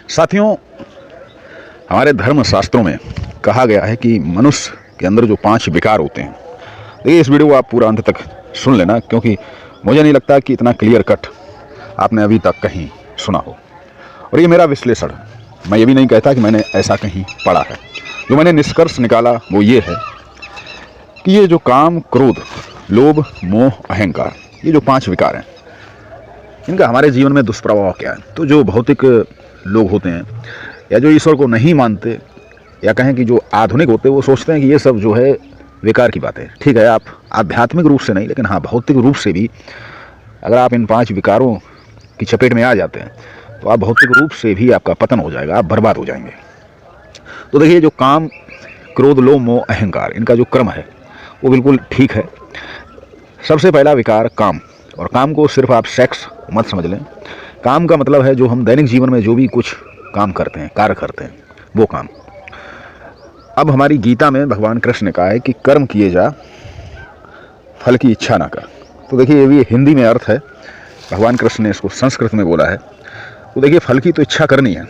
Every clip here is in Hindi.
साथियों, हमारे धर्म शास्त्रों में कहा गया है कि मनुष्य के अंदर जो 5 विकार होते हैं। देखिए, इस वीडियो को आप पूरा अंत तक सुन लेना, क्योंकि मुझे नहीं लगता कि इतना क्लियर कट आपने अभी तक कहीं सुना हो। और ये मेरा विश्लेषण है, मैं ये भी नहीं कहता कि मैंने ऐसा कहीं पढ़ा है। जो मैंने निष्कर्ष निकाला वो ये है कि ये जो काम, क्रोध, लोभ, मोह, अहंकार, ये जो 5 विकार हैं, इनका हमारे जीवन में दुष्प्रभाव क्या है। तो जो भौतिक लोग होते हैं या जो ईश्वर को नहीं मानते, या कहें कि जो आधुनिक होते हैं, वो सोचते हैं कि ये सब जो है विकार की बात है। ठीक है, आप आध्यात्मिक रूप से नहीं, लेकिन हाँ, भौतिक रूप से भी अगर आप इन 5 विकारों की चपेट में आ जाते हैं तो आप भौतिक रूप से भी आपका पतन हो जाएगा, आप बर्बाद हो जाएंगे। तो देखिए, जो काम, क्रोध, लोभ, मोह, अहंकार, इनका जो क्रम है वो बिल्कुल ठीक है। सबसे पहला विकार काम, और काम को सिर्फ आप सेक्स मत समझ लें। काम का मतलब है जो हम दैनिक जीवन में जो भी कुछ काम करते हैं, कार्य करते हैं, वो काम। अब हमारी गीता में भगवान कृष्ण ने कहा है कि कर्म किए जा, फल की इच्छा ना कर। तो देखिए, ये भी हिंदी में अर्थ है, भगवान कृष्ण ने इसको संस्कृत में बोला है। तो देखिए, फल की तो इच्छा करनी है,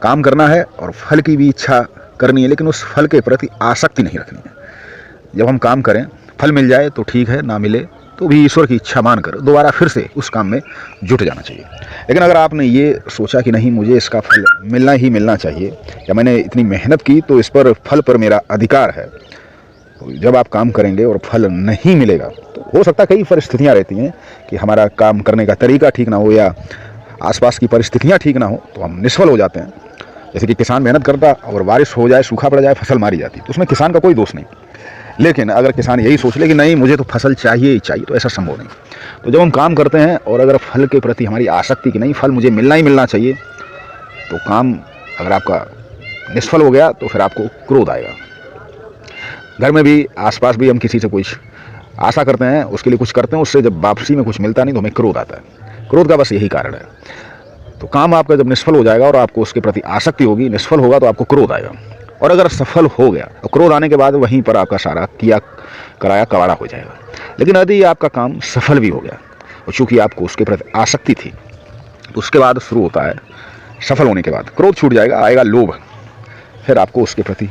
काम करना है और फल की भी इच्छा करनी है, लेकिन उस फल के प्रति आसक्ति नहीं रखनी है। जब हम काम करें, फल मिल जाए तो ठीक है, ना मिले तो भी ईश्वर की इच्छा मानकर दोबारा फिर से उस काम में जुट जाना चाहिए। लेकिन अगर आपने ये सोचा कि नहीं, मुझे इसका फल मिलना ही मिलना चाहिए, या मैंने इतनी मेहनत की तो इस पर फल पर मेरा अधिकार है, तो जब आप काम करेंगे और फल नहीं मिलेगा, तो हो सकता है कई परिस्थितियाँ रहती हैं कि हमारा काम करने का तरीका ठीक ना हो या आसपास की परिस्थितियाँ ठीक ना हो, तो हम निष्फल हो जाते हैं। जैसे कि किसान मेहनत करता और बारिश हो जाए, सूखा पड़ जाए, फसल मारी जाती, तो उसमें किसान का कोई दोष नहीं। लेकिन अगर किसान यही सोच ले कि नहीं, मुझे तो फसल चाहिए ही चाहिए, तो ऐसा संभव नहीं। तो जब हम काम करते हैं और अगर फल के प्रति हमारी आसक्ति कि नहीं, फल मुझे मिलना ही मिलना चाहिए, तो काम अगर आपका निष्फल हो गया तो फिर आपको क्रोध आएगा। घर में भी, आसपास भी हम किसी से कुछ आशा करते हैं, उसके लिए कुछ करते हैं, उससे जब वापसी में कुछ मिलता नहीं तो हमें क्रोध आता है। क्रोध का बस यही कारण है। तो काम आपका जब निष्फल हो जाएगा और आपको उसके प्रति आसक्ति होगी, निष्फल होगा, तो आपको क्रोध आएगा। और अगर सफल हो गया तो क्रोध आने के बाद वहीं पर आपका सारा किया कराया कबाड़ा हो जाएगा। लेकिन यदि आपका काम सफल भी हो गया और चूंकि आपको उसके प्रति आसक्ति थी, तो उसके बाद शुरू होता है, सफल होने के बाद क्रोध छूट जाएगा, आएगा लोभ। फिर आपको उसके प्रति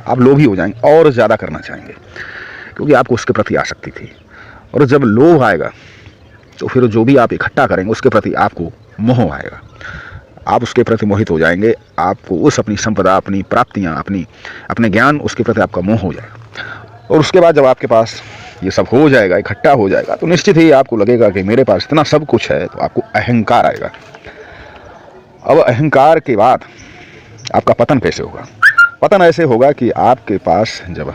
आप लोभी हो जाएंगे और ज़्यादा करना चाहेंगे, क्योंकि आपको उसके प्रति आसक्ति थी। और जब लोभ आएगा तो फिर जो भी आप इकट्ठा करेंगे उसके प्रति आपको मोह आएगा, आप उसके प्रति मोहित हो जाएंगे। आपको उस अपनी संपदा, अपनी प्राप्तियां, अपने ज्ञान, उसके प्रति आपका मोह हो जाएगा। और उसके बाद जब आपके पास ये सब हो जाएगा, इकट्ठा हो जाएगा, तो निश्चित ही आपको लगेगा कि मेरे पास इतना सब कुछ है, तो आपको अहंकार आएगा। अब अहंकार के बाद आपका पतन कैसे होगा? पतन ऐसे होगा कि आपके पास जब